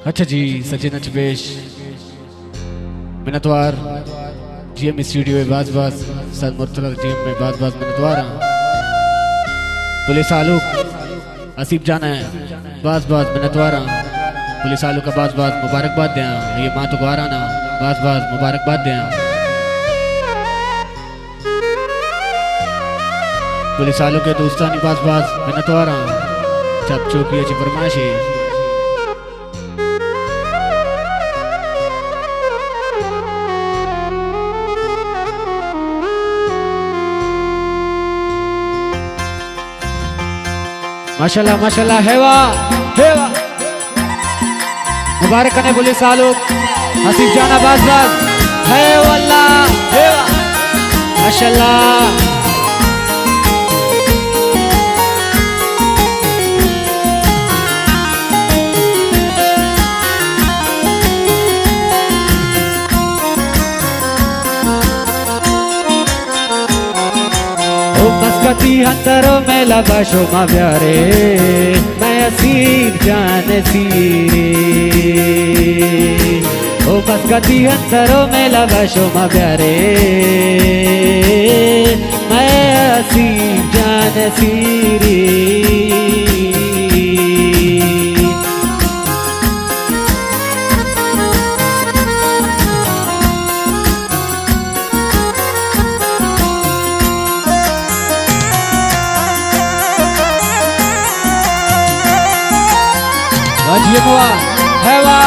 अच्छा जी, सचिन पेश मिनतवार GM studio में बाज सद मुर्तला जीएम में बाज मिनतवार पुलिस आलूक आसिफ जाना है बाज मिनतवार पुलिस आलू का बाज मुबारकबाद दें ये माँ तो गुआराना बाज मुबारकबाद दें पुलिस आलू के दोस्तानी बाज मिनतवार चप चौकी अच्छी फरमाइश है माशाल्लाह माशाल्लाह हेवा मुबारक करने पुलिस आलूक आसिफ जाना बाज है वल्लाह हेवा माशाल्लाह मस्कती अंदरों में लगा शोमा प्यारे मैं असीब जान सीरे ओ मस्कती अंदरों में लगा शोमा प्यारे मैं असीब जान सीरे हेवा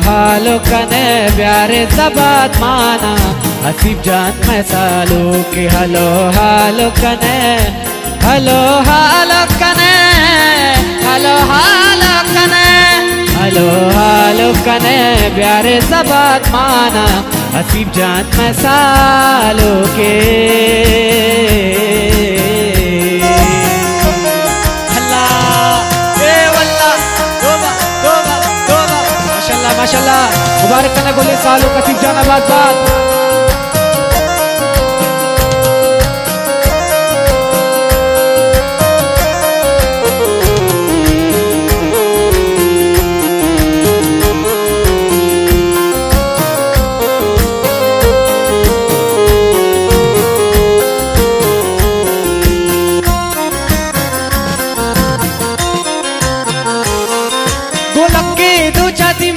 हालो कने प्यारे सबात माना आसिफ जान मैं सालू के हलो कने हलो कने हलो कने प्यारे सबात माना आसिफ जान मैं सालो के माशाल्लाह मुबारक करने बोले सालों का आसिफ जान बात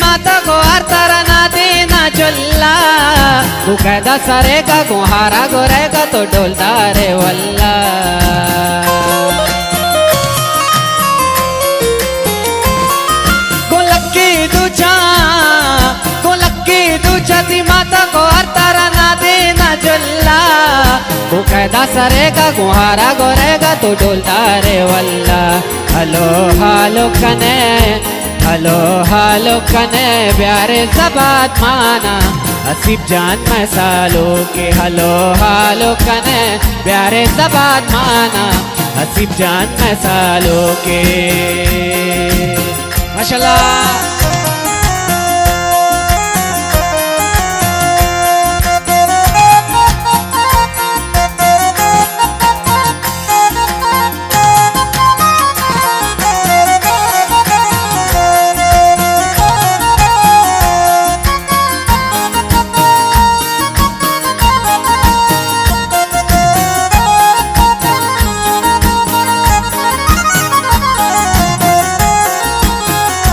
माता को हर तरह ना देना चल्ला तू कैदा सरेगा गुहारा गोरेगा तो डोलता रे वल्ला गोलक्की दूचा दी माता को हर तरह ना देना चल्ला तू कैदा सरेगा गुहारा गोरेगा तो डोलता रे वल्ला हलो कने हलो कने प्यारे सबात माना आसिफ जान मैं सालो के हलो कने प्यारे सबात माना आसिफ जान मैं सालो के माशाल्लाह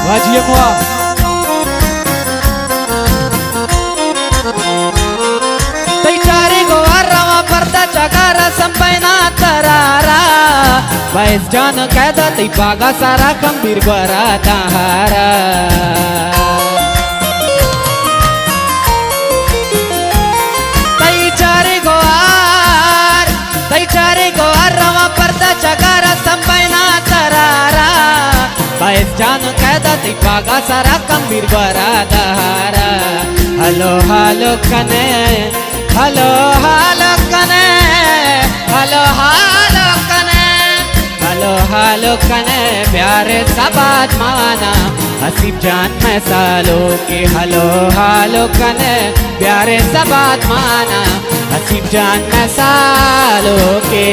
वाजिए मुआ तई चारे गो रवा पर्दा चगारा संपैना तरारा वैस जान कैदा तई पागा सारा गंभीर बरा ताहारा तई चारे गो रवा पर्दा चगारा संपैना तरारा वैस जान कैदा तई पागा सारा गंभीर बरा ताहारा हलो कने हलो कने हलो कने हालो कने प्यारे सबात माना हसीब जान मैं सालो के हलो हालो कने प्यारे सबात माना हसीब जान मैं सालो के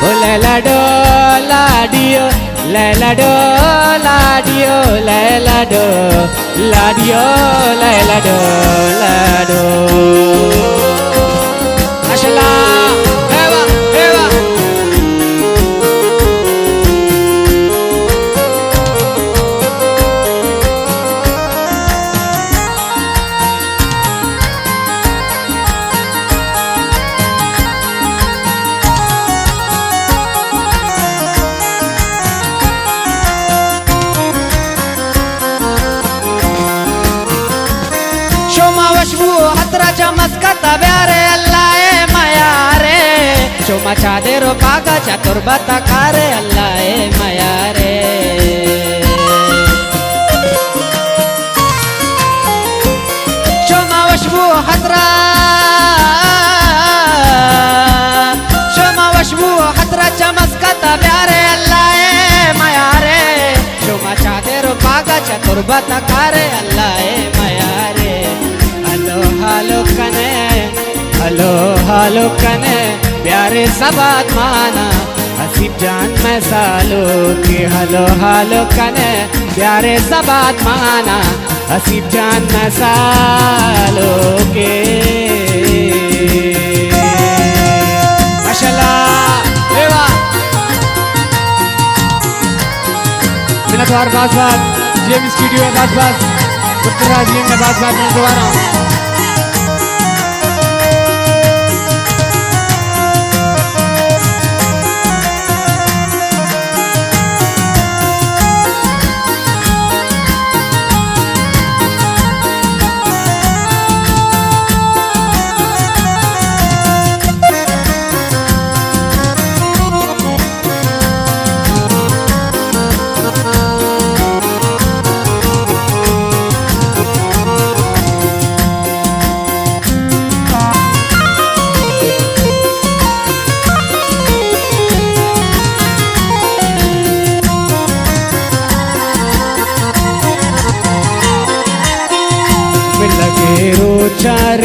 ओ लैला डो लाडियो लैला डो लाडियो लैला डो लाडियो लैला डो लाडो माशाल्लाह एवा एवा शोमा वशबू हतराच्या मस्कता ब्यारे अल्लाह माया रे शोमा चादेरो कागा चतुर्बता कारे अल्लाह माया रे शोमा वशबू हतरा शोमा वशबू हतराच्या मस्कता ब्यारे अल्लाह माया रे शोमा चादेरो कागा चतुर्बता कारे अल्लाह माया रे हालो कने हलो हालो कने प्यारे सबात माना हसीब जान मैं सालो के हलो हालो कने प्यारे सबात माना हसीब जान मैं सालो के माशाल्लाह एवा बिना द्वार बात जेम स्टूडियो में बात उत्तरा जेम में बात मैं दोबारा चार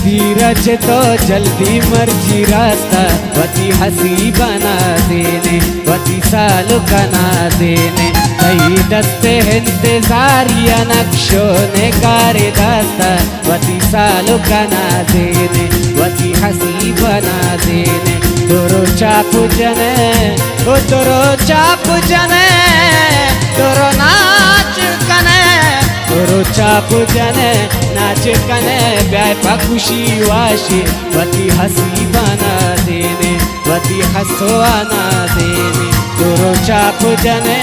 धीरज तो जल्दी मर्जी रास्ता वती हसी बना देने वती सालो कना देने कई दस्ते इंतजार या नक्शों ने कारे दास्ता वती सालो कना देने वती हसी बना देने दोरो चाप जने ओ दोरो चाप जने दोरो नाच कने दोरो चाप जने नाच कने ब्याह पा खुशी वाशी वती हसी बना देने वती हंसवाना देने दोरो चाप जने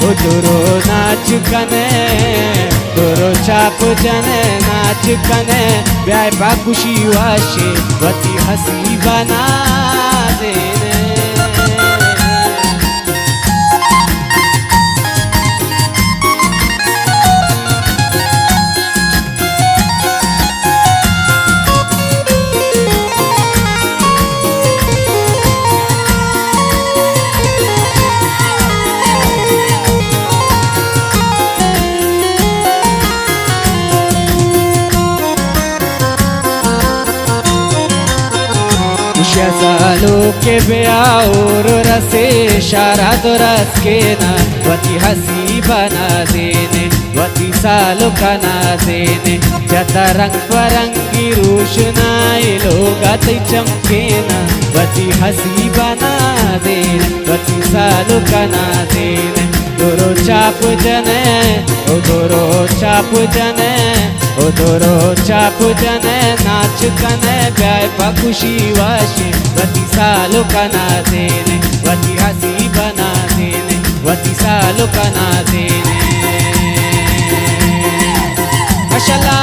ओ दोरो नाच कने दोरो चाप जने नाच कने ब्याह पा खुशी वाशी वती हसी बना देने सालो के ब्याह रसे शारा तो रस के ना वती हसी बना देने वती सालो कना देने जता रंग परंगी रोशनाई लोग चमके ना वती हसी बना देने वती सालो कना देने दोरो चाप जने ओ दोरो चाप जने ओ दोरो चाप जने नाच कने ब्याह पा खुशी वाशी वती सालो कना देने वती हसी बना देने वती सालो कना देने माशाल्लाह